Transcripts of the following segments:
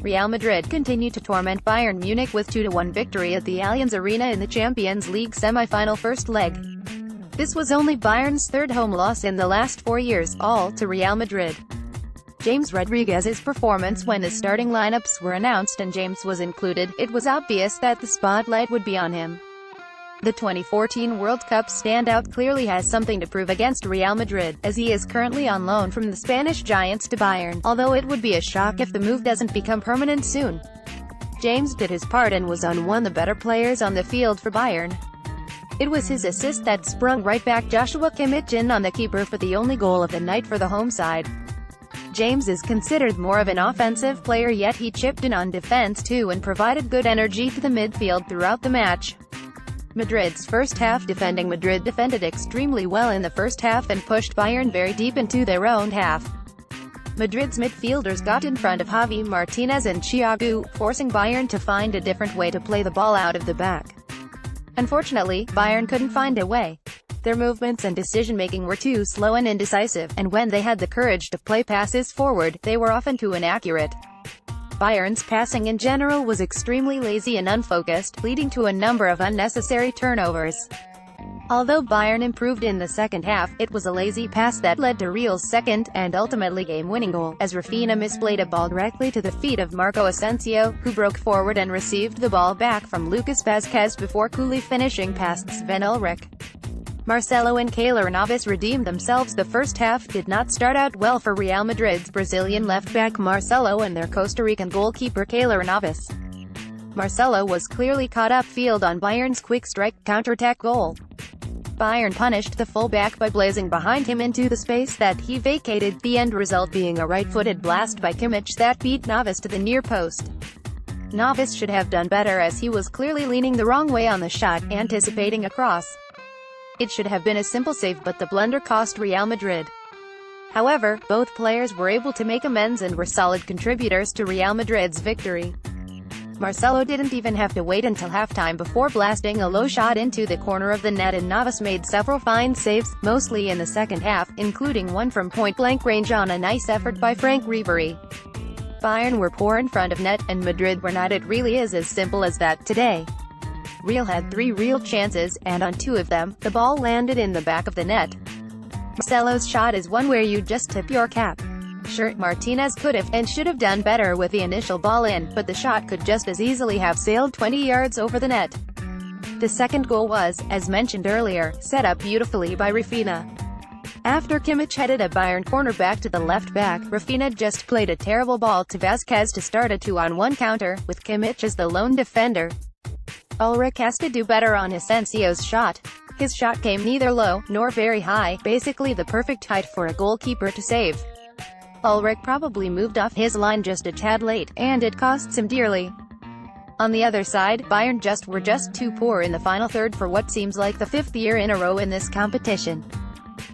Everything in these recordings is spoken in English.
Real Madrid continued to torment Bayern Munich with 2-1 victory at the Allianz Arena in the Champions League semi-final first leg. This was only Bayern's third home loss in the last 4 years, all to Real Madrid. James Rodriguez's performance. When the starting lineups were announced and James was included, it was obvious that the spotlight would be on him. The 2014 World Cup standout clearly has something to prove against Real Madrid, as he is currently on loan from the Spanish giants to Bayern, although it would be a shock if the move doesn't become permanent soon. James did his part and was one of the better players on the field for Bayern. It was his assist that sprung right back Joshua Kimmich in on the keeper for the only goal of the night for the home side. James is considered more of an offensive player, yet he chipped in on defense too and provided good energy to the midfield throughout the match. Madrid's first half defending. Madrid defended extremely well in the first half and pushed Bayern very deep into their own half. Madrid's midfielders got in front of Javi Martinez and Thiago, forcing Bayern to find a different way to play the ball out of the back. Unfortunately, Bayern couldn't find a way. Their movements and decision-making were too slow and indecisive, and when they had the courage to play passes forward, they were often too inaccurate. Bayern's passing in general was extremely lazy and unfocused, leading to a number of unnecessary turnovers. Although Bayern improved in the second half, it was a lazy pass that led to Real's second, and ultimately game-winning goal, as Rafinha misplayed a ball directly to the feet of Marco Asensio, who broke forward and received the ball back from Lucas Vazquez before coolly finishing past Sven Ulreich. Marcelo and Keylor Navas redeemed themselves. The first half did not start out well for Real Madrid's Brazilian left-back Marcelo and their Costa Rican goalkeeper Keylor Navas. Marcelo was clearly caught upfield on Bayern's quick-strike counter-attack goal. Bayern punished the full-back by blazing behind him into the space that he vacated, the end result being a right-footed blast by Kimmich that beat Navas to the near post. Navas should have done better, as he was clearly leaning the wrong way on the shot, anticipating a cross. It should have been a simple save, but the blunder cost Real Madrid. However, both players were able to make amends and were solid contributors to Real Madrid's victory. Marcelo didn't even have to wait until halftime before blasting a low shot into the corner of the net, and Navas made several fine saves, mostly in the second half, including one from point-blank range on a nice effort by Franck Ribéry. Bayern were poor in front of net, and Madrid were not. It really is as simple as that today. Real had 3 real chances, and on 2 of them, the ball landed in the back of the net. Marcelo's shot is one where you just tip your cap. Sure, Martinez could have, and should have done better with the initial ball in, but the shot could just as easily have sailed 20 yards over the net. The second goal was, as mentioned earlier, set up beautifully by Rafinha. After Kimmich headed a Bayern corner back to the left back, Rafinha just played a terrible ball to Vazquez to start a 2-on-1 counter, with Kimmich as the lone defender. Ulreich has to do better on Asensio's shot. His shot came neither low, nor very high, basically the perfect height for a goalkeeper to save. Ulreich probably moved off his line just a tad late, and it costs him dearly. On the other side, Bayern were just too poor in the final third for what seems like the 5th year in a row in this competition.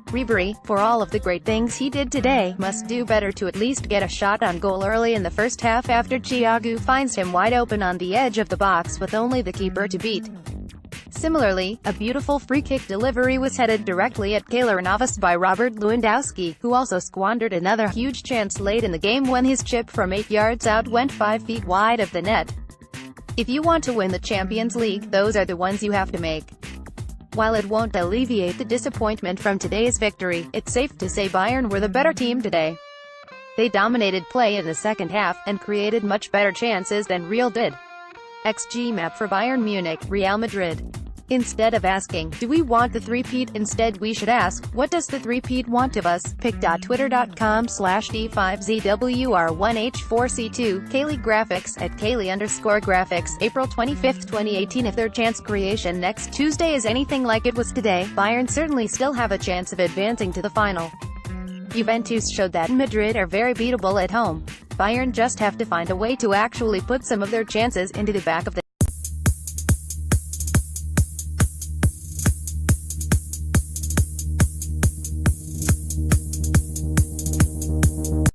Ribéry, for all of the great things he did today, must do better to at least get a shot on goal early in the first half after Thiago finds him wide open on the edge of the box with only the keeper to beat. Similarly, a beautiful free-kick delivery was headed directly at Keylor Navas by Robert Lewandowski, who also squandered another huge chance late in the game when his chip from 8 yards out went 5 feet wide of the net. If you want to win the Champions League, those are the ones you have to make. While it won't alleviate the disappointment from today's victory, it's safe to say Bayern were the better team today. They dominated play in the second half, and created much better chances than Real did. XG map for Bayern Munich, Real Madrid. Instead of asking, do we want the three-peat, instead we should ask, what does the three-peat want of us? pic.twitter.com/d5zwr1h4c2, Kaylee Graphics, at Kaylee_graphics, April 25, 2018. If their chance creation next Tuesday is anything like it was today, Bayern certainly still have a chance of advancing to the final. Juventus showed that Madrid are very beatable at home. Bayern just have to find a way to actually put some of their chances into the back of the